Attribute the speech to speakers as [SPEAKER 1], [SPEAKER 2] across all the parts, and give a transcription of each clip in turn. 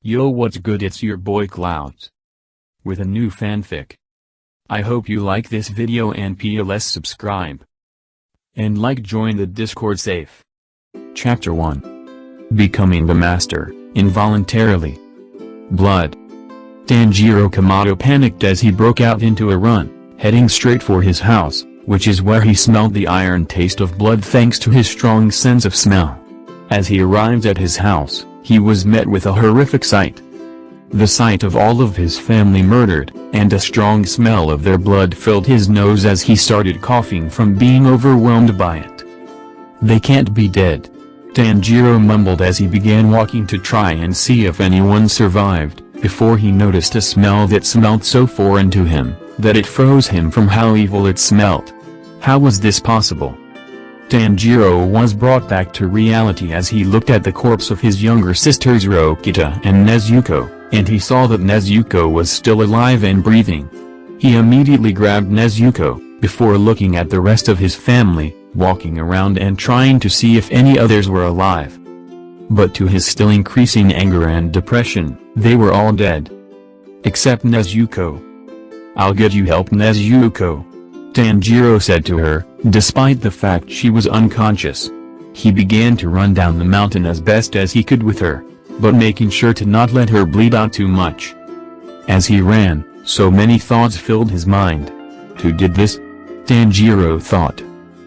[SPEAKER 1] Yo, what's good? It's your boy Clouds with a new fanfic. I hope you like this video and please subscribe and join the Discord safe. Chapter 1. Becoming the Master, Involuntarily. Blood. Tanjiro Kamado panicked as he broke out into a run, heading straight for his house, which is where he smelled the iron taste of blood thanks to his strong sense of smell. As he arrived at his house, he was met with a horrific sight. The sight of all of his family murdered, and a strong smell of their blood filled his nose as he started coughing from being overwhelmed by it. They can't be dead, Tanjiro mumbled as he began walking to try and see if anyone survived, before he noticed a smell that smelled so foreign to him, that it froze him from how evil it smelt. How was this possible? Tanjiro was brought back to reality as he looked at the corpse of his younger sisters Rokita and Nezuko, and he saw that Nezuko was still alive and breathing. He immediately grabbed Nezuko, before looking at the rest of his family, walking around and trying to see if any others were alive. But to his still increasing anger and depression, they were all dead. Except Nezuko. "I'll get you help, Nezuko," Tanjiro said to her, despite the fact she was unconscious. He began to run down the mountain as best as he could with her, but making sure to not let her bleed out too much. As he ran, so many thoughts filled his mind. Who did this? Tanjiro thought.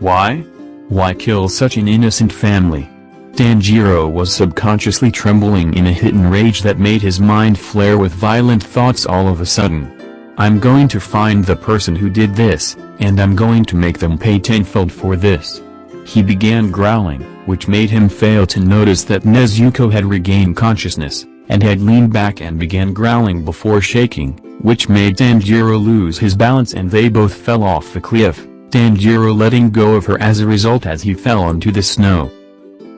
[SPEAKER 1] Why? Why kill such an innocent family? Tanjiro was subconsciously trembling in a hidden rage that made his mind flare with violent thoughts all of a sudden. "I'm going to find the person who did this, and I'm going to make them pay tenfold for this." He began growling, which made him fail to notice that Nezuko had regained consciousness, and had leaned back and began growling before shaking, which made Tanjiro lose his balance and they both fell off the cliff, Tanjiro letting go of her as a result as he fell onto the snow.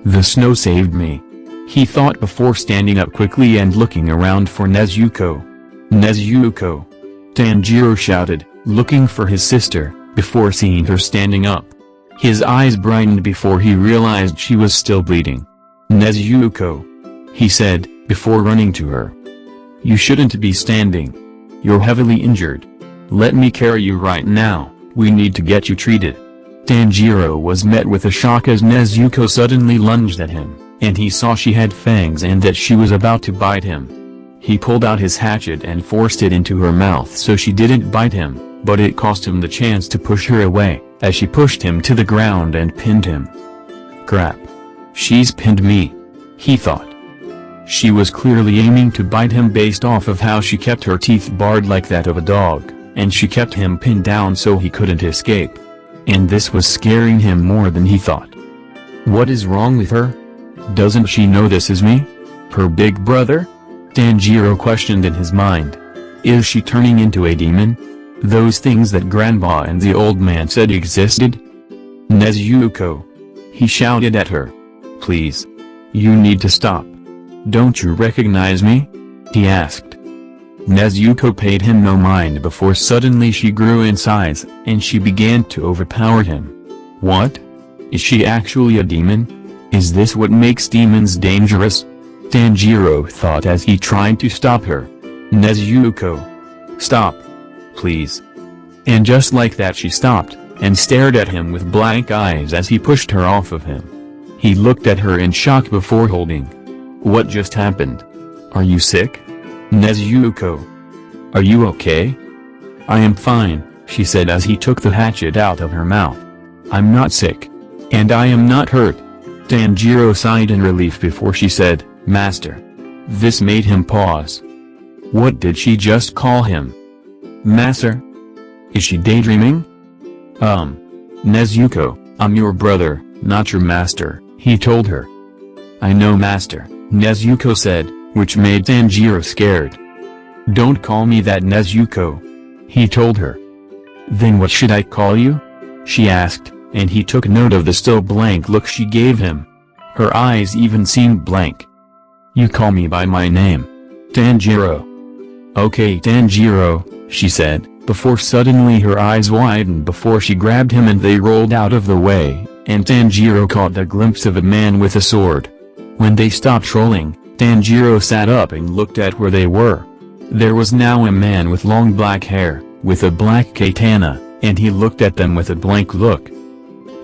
[SPEAKER 1] "The snow saved me," he thought before standing up quickly and looking around for Nezuko. "Nezuko!" Tanjiro shouted, looking for his sister, before seeing her standing up. His eyes brightened before he realized she was still bleeding. "Nezuko," he said, before running to her. "You shouldn't be standing. You're heavily injured. Let me carry you right now, we need to get you treated." Tanjiro was met with a shock as Nezuko suddenly lunged at him, and he saw she had fangs and that she was about to bite him. He pulled out his hatchet and forced it into her mouth so she didn't bite him, but it cost him the chance to push her away, as she pushed him to the ground and pinned him. "Crap. She's pinned me," he thought. She was clearly aiming to bite him based off of how she kept her teeth bared like that of a dog, and she kept him pinned down so he couldn't escape. And this was scaring him more than he thought. What is wrong with her? Doesn't she know this is me? Her big brother? Tanjiro questioned in his mind. Is she turning into a demon? Those things that Grandpa and the old man said existed? "Nezuko!" he shouted at her. "Please. You need to stop. Don't you recognize me?" he asked. Nezuko paid him no mind before suddenly she grew in size, and she began to overpower him. What? Is she actually a demon? Is this what makes demons dangerous? Tanjiro thought as he tried to stop her. "Nezuko! Stop! Please!" And just like that she stopped, and stared at him with blank eyes as he pushed her off of him. He looked at her in shock before holding. "What just happened? Are you sick? Nezuko? Are you okay?" "I am fine," she said as he took the hatchet out of her mouth. "I'm not sick. And I am not hurt." Tanjiro sighed in relief before she said, "Master." This made him pause. What did she just call him? Master? Is she daydreaming? Nezuko, I'm your brother, not your master, he told her. "I know, Master," Nezuko said, which made Tanjiro scared. "Don't call me that, Nezuko," he told her. "Then what should I call you?" she asked, and he took note of the still blank look she gave him. Her eyes even seemed blank. "You call me by my name. Tanjiro." "Okay, Tanjiro," she said, before suddenly her eyes widened before she grabbed him and they rolled out of the way, and Tanjiro caught a glimpse of a man with a sword. When they stopped trolling, Tanjiro sat up and looked at where they were. There was now a man with long black hair, with a black katana, and he looked at them with a blank look.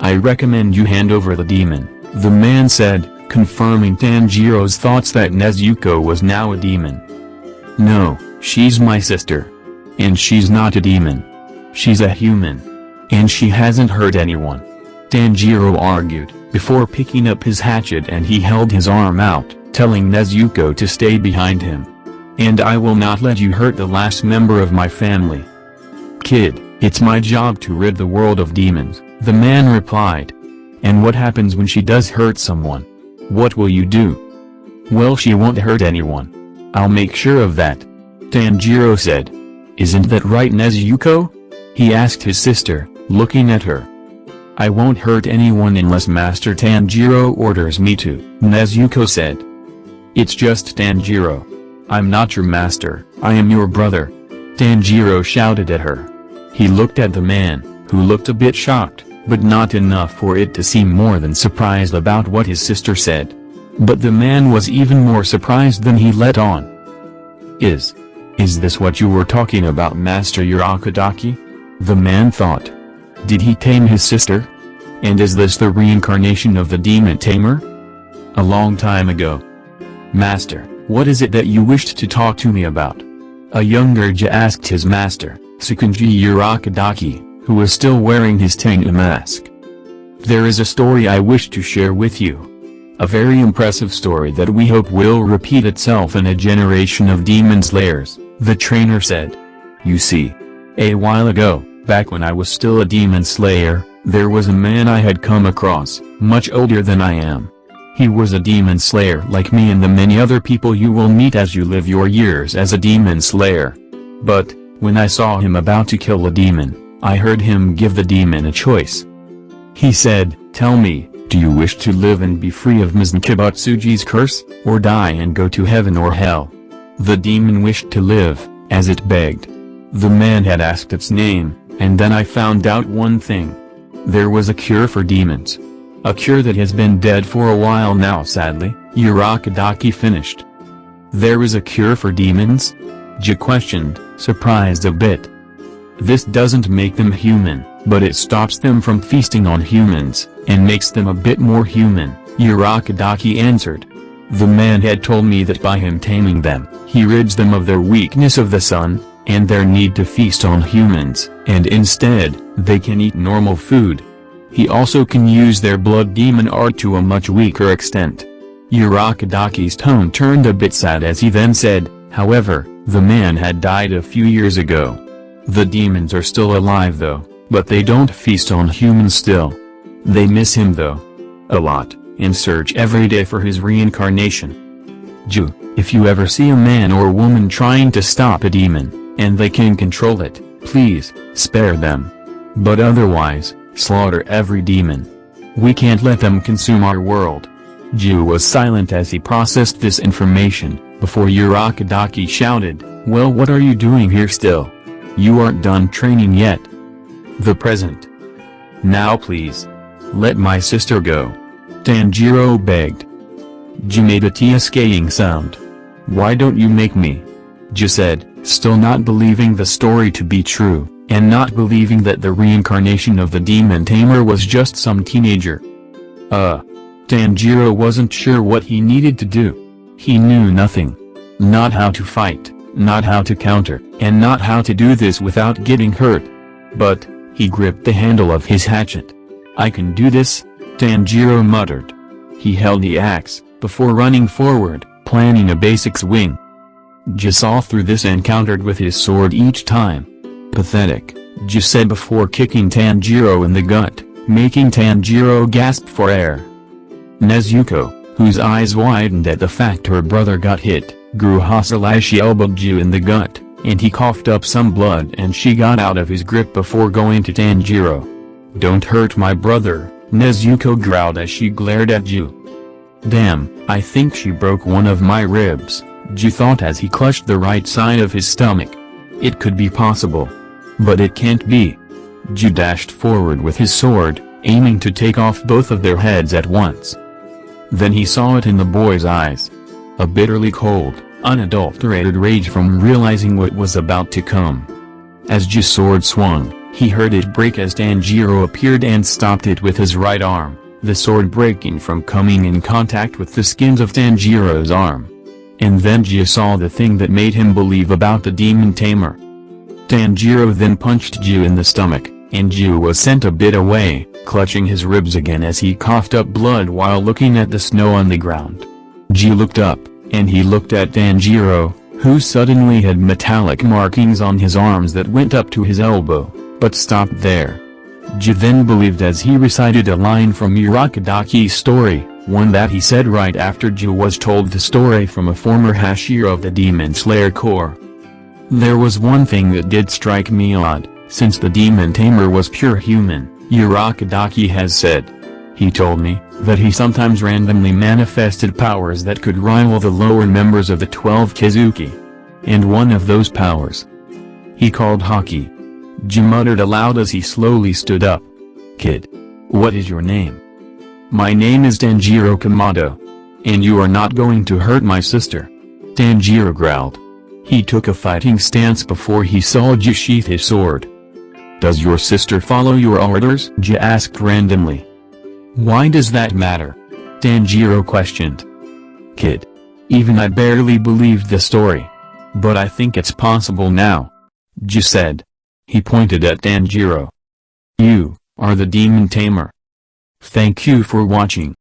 [SPEAKER 1] "I recommend you hand over the demon," the man said, confirming Tanjiro's thoughts that Nezuko was now a demon. "No, she's my sister. And she's not a demon. She's a human. And she hasn't hurt anyone," Tanjiro argued, before picking up his hatchet, and he held his arm out, telling Nezuko to stay behind him. "And I will not let you hurt the last member of my family." "Kid, it's my job to rid the world of demons," the man replied. "And what happens when she does hurt someone? What will you do?" "Well, she won't hurt anyone. I'll make sure of that," Tanjiro said. "Isn't that right, Nezuko?" he asked his sister, looking at her. "I won't hurt anyone unless Master Tanjiro orders me to," Nezuko said. "It's just Tanjiro. I'm not your master, I am your brother," Tanjiro shouted at her. He looked at the man, who looked a bit shocked, but not enough for it to seem more than surprised about what his sister said. But the man was even more surprised than he let on. Is this what you were talking about, Master Urakadaki?" the man thought. "Did he tame his sister? And is this the reincarnation of the demon Tamer?" "A long time ago." "Master, what is it that you wished to talk to me about?" a younger Ja asked his master, Tsukunji Urakadaki, who was still wearing his Tengu mask. "There is a story I wish to share with you. A very impressive story that we hope will repeat itself in a generation of demon slayers," the trainer said. "You see, a while ago, back when I was still a demon slayer, there was a man I had come across, much older than I am. He was a demon slayer like me and the many other people you will meet as you live your years as a demon slayer. But, when I saw him about to kill a demon, I heard him give the demon a choice. He said, 'Tell me, do you wish to live and be free of Miznkibutsuji's curse, or die and go to heaven or hell?' The demon wished to live, as it begged. The man had asked its name, and then I found out one thing. There was a cure for demons. A cure that has been dead for a while now, sadly," Urakadaki finished. "There is a cure for demons?" Ja questioned, surprised a bit. "This doesn't make them human, but it stops them from feasting on humans, and makes them a bit more human," Urakadaki answered. "The man had told me that by him taming them, he rids them of their weakness of the sun, and their need to feast on humans, and instead, they can eat normal food. He also can use their blood demon art to a much weaker extent." Urakadaki's tone turned a bit sad as he then said, "However, the man had died a few years ago. The demons are still alive though, but they don't feast on humans still. They miss him though. A lot, and search every day for his reincarnation. Ju, if you ever see a man or woman trying to stop a demon, and they can control it, please, spare them. But otherwise, slaughter every demon. We can't let them consume our world." Ju was silent as he processed this information, before Urakadaki shouted, "Well, what are you doing here still? You aren't done training yet." "The present. Now please. Let my sister go," Tanjiro begged. Ju made a tear-scaling sound. "Why don't you make me?" Ju said, still not believing the story to be true, and not believing that the reincarnation of the demon Tamer was just some teenager. Tanjiro wasn't sure what he needed to do. He knew nothing. Not how to fight, not how to counter, and not how to do this without getting hurt. But, he gripped the handle of his hatchet. "I can do this," Tanjiro muttered. He held the axe, before running forward, planning a basic swing. Ja saw through this and countered with his sword each time. "Pathetic," Ja said before kicking Tanjiro in the gut, making Tanjiro gasp for air. Nezuko, whose eyes widened at the fact her brother got hit, grew hostile as she elbowed Ju in the gut, and he coughed up some blood and she got out of his grip before going to Tanjiro. "Don't hurt my brother," Nezuko growled as she glared at Ju. "Damn, I think she broke one of my ribs," Ju thought as he clutched the right side of his stomach. It could be possible. But it can't be. Ju dashed forward with his sword, aiming to take off both of their heads at once. Then he saw it in the boy's eyes. A bitterly cold, unadulterated rage from realizing what was about to come. As Ji's sword swung, he heard it break as Tanjiro appeared and stopped it with his right arm, the sword breaking from coming in contact with the skins of Tanjiro's arm. And then Ji saw the thing that made him believe about the demon Tamer. Tanjiro then punched Ji in the stomach, and Ji was sent a bit away, clutching his ribs again as he coughed up blood while looking at the snow on the ground. Ji looked up, and he looked at Tanjiro, who suddenly had metallic markings on his arms that went up to his elbow, but stopped there. Ji then believed as he recited a line from Urakadaki's story, one that he said right after Ji was told the story from a former Hashira of the Demon Slayer Corps. There was one thing that did strike me odd, since the Demon Tamer was pure human, Urakadaki has said. He told me that he sometimes randomly manifested powers that could rival the lower members of the 12 Kizuki. And one of those powers he called Haki. Ji muttered aloud as he slowly stood up. "Kid. What is your name?" "My name is Tanjiro Kamado. And you are not going to hurt my sister," Tanjiro growled. He took a fighting stance before he saw Ji sheath his sword. "Does your sister follow your orders?" Ji asked randomly. "Why does that matter?" Tanjiro questioned. "Kid. Even I barely believed the story. But I think it's possible now," Ji said. He pointed at Tanjiro. "You are the Demon Tamer. Thank you for watching."